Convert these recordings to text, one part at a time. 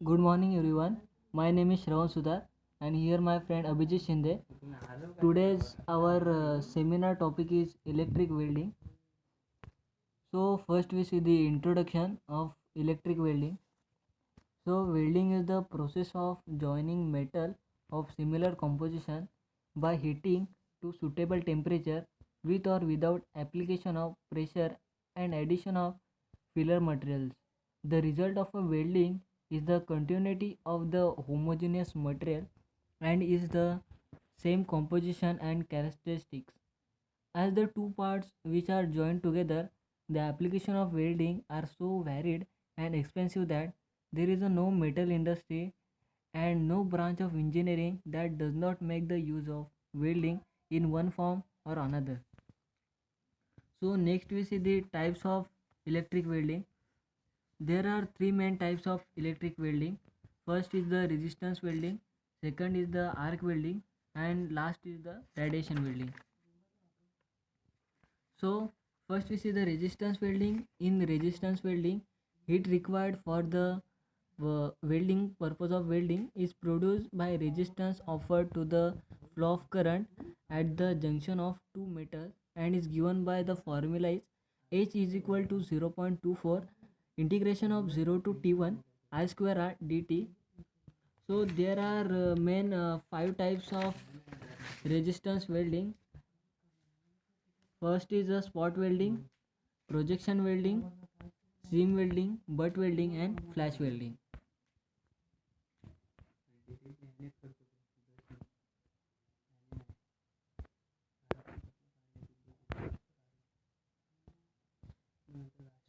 Good morning, everyone. My name is Shravan Sudhar, and here my friend Abhijit Shinde. Today's our seminar topic is electric welding. So first we see the introduction of electric welding. So welding is the process of joining metal of similar composition by heating to suitable temperature with or without application of pressure and addition of filler materials. The result of a welding is the continuity of the homogeneous material and is the same composition and characteristics. As the two parts which are joined together, the application of welding are so varied and expensive that there is a no metal industry and no branch of engineering that does not make the use of welding in one form or another. So next we see the types of electric welding. There are three main types of electric welding. First is the resistance welding, second is the arc welding, and last is the radiation welding. So first we see the resistance welding. In resistance welding, heat required for the welding purpose of welding is produced by resistance offered to the flow of current at the junction of two metals and is given by the formula is H is equal to 0.24 integration of 0 to T1 I square R dt. So there are main five types of resistance welding. First is a spot welding, projection welding, seam welding, butt welding, and flash welding.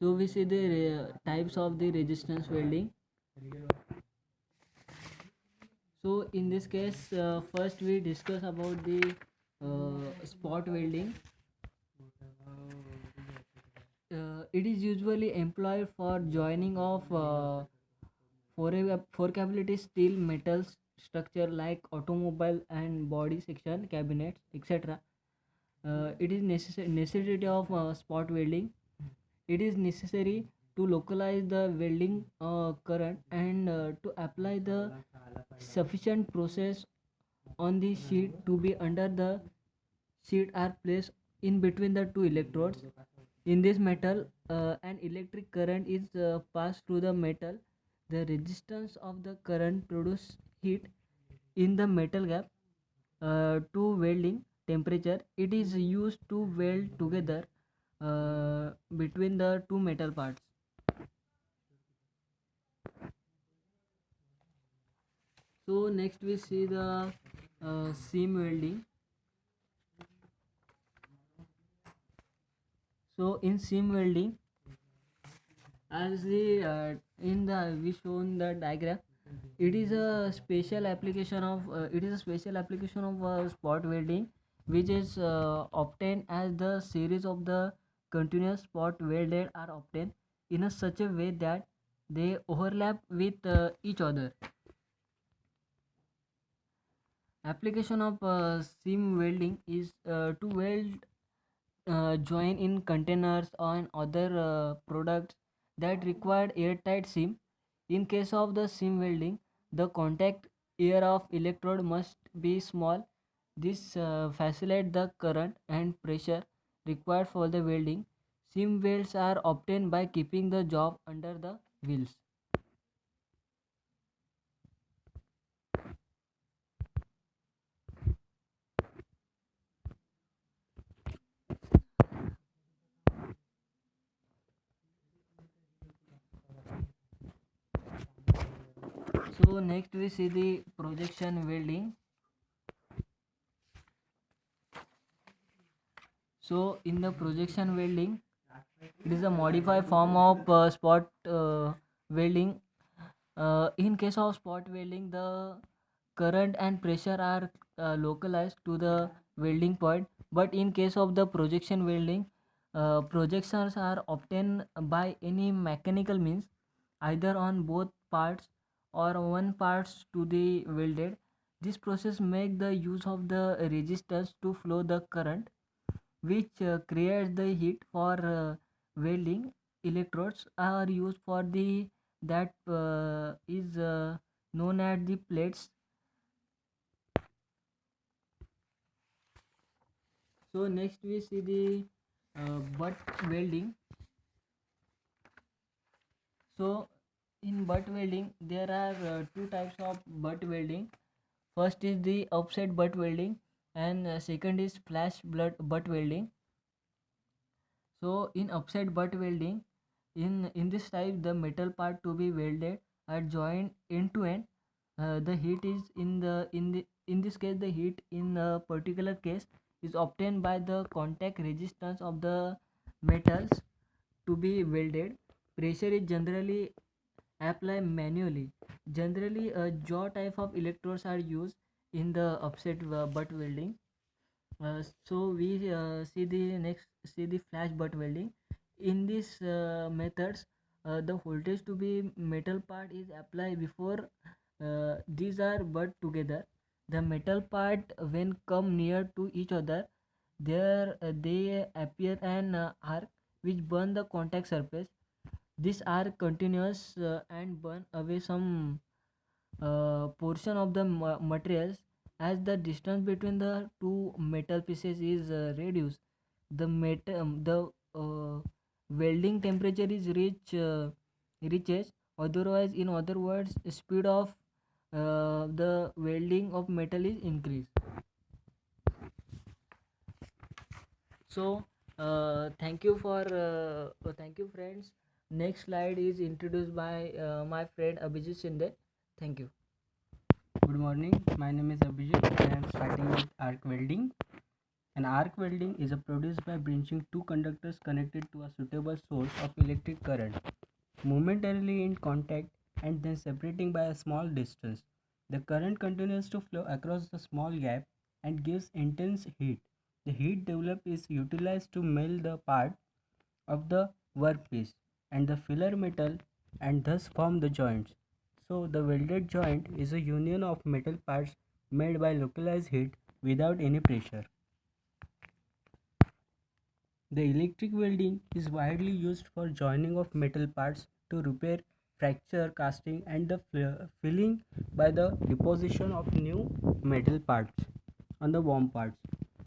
So we see the types of the resistance welding. So in this case, first we discuss about the spot welding. It is usually employed for joining of forkability steel metals structure like automobile and body section cabinets, etc. It is necessity of spot welding. It is necessary to localize the welding current and to apply the sufficient process on the sheet to be under the sheet are placed in between the two electrodes. In this metal, an electric current is passed through the metal. The resistance of the current produce heat in the metal gap to welding temperature. It is used to weld together between the two metal parts. So next we see the seam welding. So in seam welding, as the in the we shown the diagram, it is a special application of spot welding, which is obtained as the series of the continuous spot welded are obtained in a such a way that they overlap with each other. Application of seam welding is to weld join in containers and other products that require airtight seam. In case of the seam welding, the contact area of electrode must be small. This facilitates the current and pressure required for the welding. Seam welds are obtained by keeping the job under the wheels. So next we see the projection welding. So in the projection welding, it is a modified form of spot welding. In case of spot welding, the current and pressure are localized to the welding point. But in case of the projection welding, projections are obtained by any mechanical means, either on both parts or one parts to the welded. This process make the use of the resistance to flow the current, which creates the heat for welding. Electrodes are used for the that is known as the plates. So next we see the butt welding. So in butt welding there are two types of butt welding. First is the offset butt welding, and second is flash blood butt welding. So in offset butt welding, in this type the metal part to be welded are joined end to end. The heat is in this case, the heat in a particular case is obtained by the contact resistance of the metals to be welded. Pressure is generally applied manually. Generally, a jaw type of electrodes are used in the offset butt welding. So we see the flash butt welding. In these methods, the voltage to be metal part is applied before these are butt together. The metal part when come near to each other, there they appear an arc which burn the contact surface. This arc continuous and burn away some portion of the materials. As the distance between the two metal pieces is reduced, the welding temperature is reaches. Otherwise, in other words, speed of the welding of metal is increased. So thank you friends. Next slide is introduced by my friend Abhijit Shinde. Thank you. Good morning, my name is Abhijit. I am starting with arc welding. An arc welding is produced by bridging two conductors connected to a suitable source of electric current, momentarily in contact and then separating by a small distance. The current continues to flow across the small gap and gives intense heat. The heat developed is utilized to melt the part of the workpiece and the filler metal and thus form the joints. So the welded joint is a union of metal parts made by localized heat without any pressure. The electric welding is widely used for joining of metal parts to repair fracture, casting and the filling by the deposition of new metal parts on the warm parts.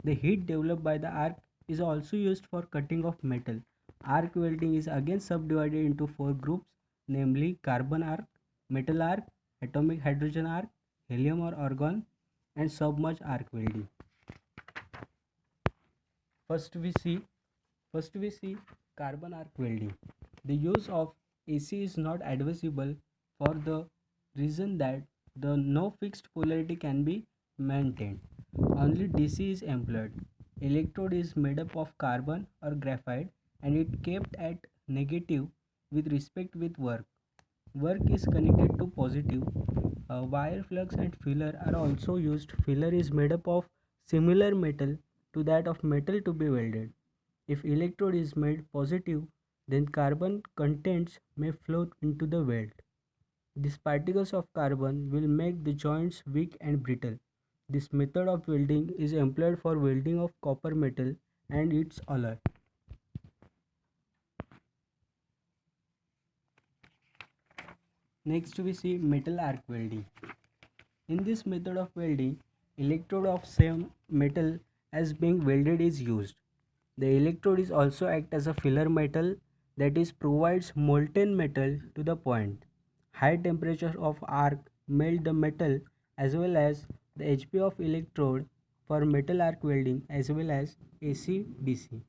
The heat developed by the arc is also used for cutting of metal. Arc welding is again subdivided into four groups, namely carbon arc, metal arc, atomic hydrogen arc, helium or argon, and submerged arc welding. First we see First we see carbon arc welding. The use of AC is not advisable for the reason that the no fixed polarity can be maintained. Only DC is employed. Electrode is made up of carbon or graphite and it kept at negative with respect with work. Work is connected to positive. Wire flux and filler are also used. Filler is made up of similar metal to that of metal to be welded. If electrode is made positive, then carbon contents may flow into the weld. These particles of carbon will make the joints weak and brittle. This method of welding is employed for welding of copper metal and its alloy. Next we see metal arc welding. In this method of welding, electrode of same metal as being welded is used. The electrode is also act as a filler metal, that is provides molten metal to the point. High temperature of arc melt the metal as well as the HP of electrode for metal arc welding as well as AC DC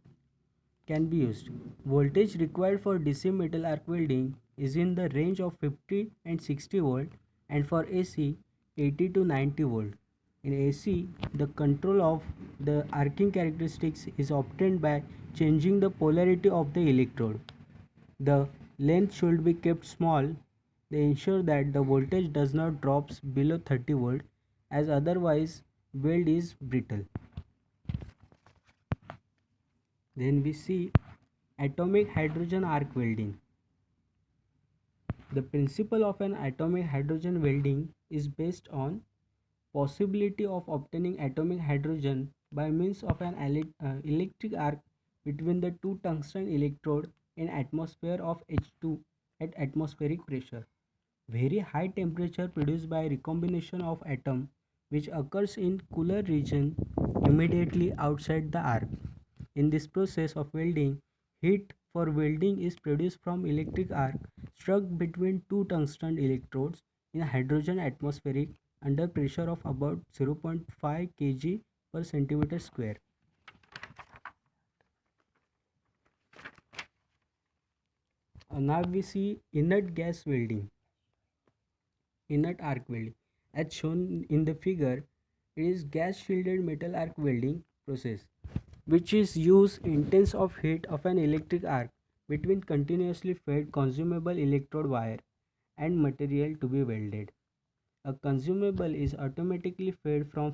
can be used. Voltage required for DC metal arc welding is in the range of 50 and 60 volt, and for AC 80 to 90 volt. In AC, the control of the arcing characteristics is obtained by changing the polarity of the electrode. The length should be kept small. They ensure that the voltage does not drops below 30 volt, as otherwise weld is brittle. Then we see atomic hydrogen arc welding. The principle of an atomic hydrogen welding is based on possibility of obtaining atomic hydrogen by means of an electric arc between the two tungsten electrode in atmosphere of H2 at atmospheric pressure. Very high temperature produced by recombination of atom which occurs in cooler region immediately outside the arc. In this process of welding, heat for welding is produced from electric arc struck between two tungsten electrodes in a hydrogen atmospheric under pressure of about 0.5 kg per centimeter square. Now we see inert gas welding, inert arc welding. As shown in the figure, it is gas shielded metal arc welding process which is use intense of heat of an electric arc between continuously fed consumable electrode wire and material to be welded. A consumable is automatically fed from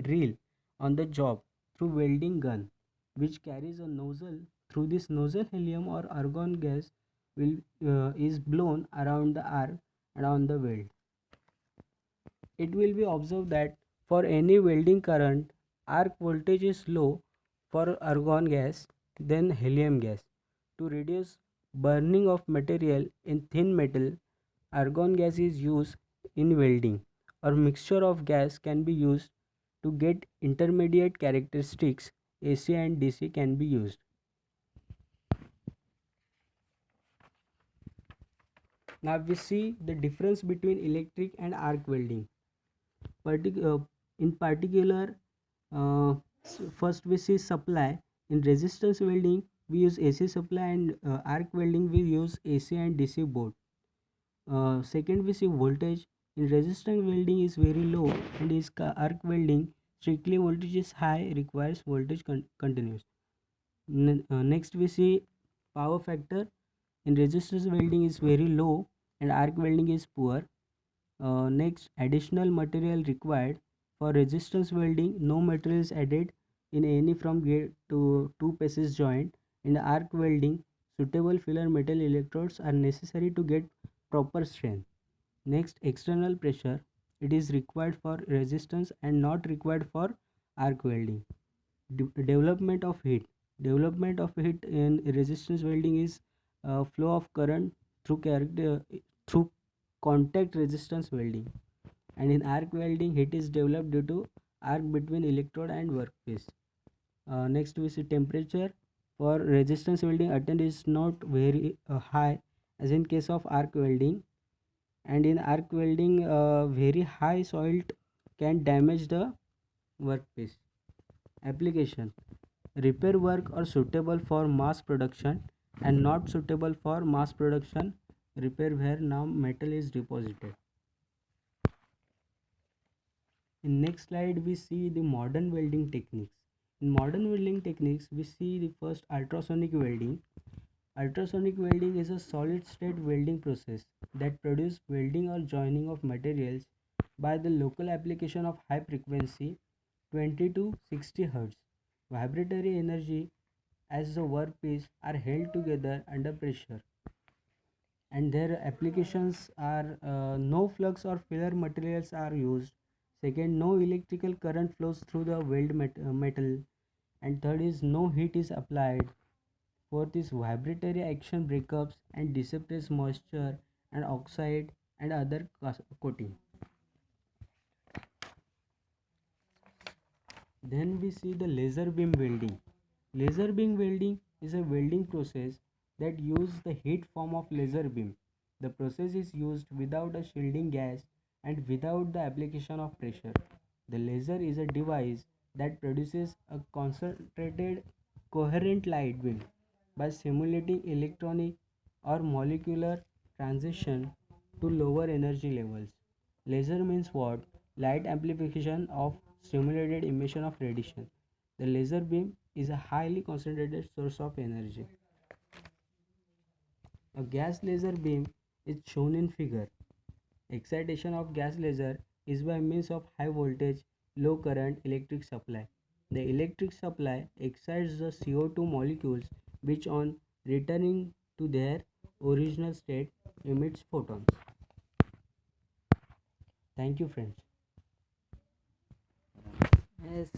reel on the job through welding gun which carries a nozzle. Through this nozzle helium or argon gas will is blown around the arc and on the weld. It will be observed that for any welding current, arc voltage is low for argon gas than helium gas. To reduce burning of material in thin metal, argon gas is used in welding, or mixture of gas can be used to get intermediate characteristics. AC and DC can be used. Now we see the difference between electric and arc welding. In particular, first we see supply. In resistance welding we use AC supply, and arc welding we use AC and DC both. Second we see voltage. In resistance welding is very low, and is arc welding strictly voltage is high, requires voltage continuous. Next we see power factor. In resistance welding is very low and arc welding is poor. Next, additional material required. For resistance welding, no material is added in any from gate to two pieces joint. In arc welding, suitable filler metal electrodes are necessary to get proper strength. Next, external pressure. It is required for resistance and not required for arc welding. Development of heat. Development of heat in resistance welding is flow of current through contact resistance welding, and in arc welding heat is developed due to arc between electrode and workpiece. Next we see temperature. For resistance welding, attend is not very high as in case of arc welding, and in arc welding very high salt can damage the workpiece. Application. Repair work are suitable for mass production and not suitable for mass production repair where now metal is deposited. In next slide we see the modern welding techniques. In modern welding techniques we see the first ultrasonic welding. Ultrasonic welding is a solid state welding process that produces welding or joining of materials by the local application of high frequency 20 to 60 Hz vibratory energy as the workpiece are held together under pressure, and their applications are no flux or filler materials are used. Second, no electrical current flows through the metal, and third is no heat is applied. Fourth is vibratory action breakups and dissipates moisture and oxide and other coating. Then we see the laser beam welding. Laser beam welding is a welding process that uses the heat form of laser beam. The process is used without a shielding gas and without the application of pressure. The laser is a device that produces a concentrated coherent light beam by simulating electronic or molecular transition to lower energy levels. Laser means what? Light amplification of stimulated emission of radiation. The laser beam is a highly concentrated source of energy. A gas laser beam is shown in figure. Excitation of gas laser is by means of high voltage, low current electric supply. The electric supply excites the CO2 molecules which on returning to their original state emits photons. Thank you friends. Yes.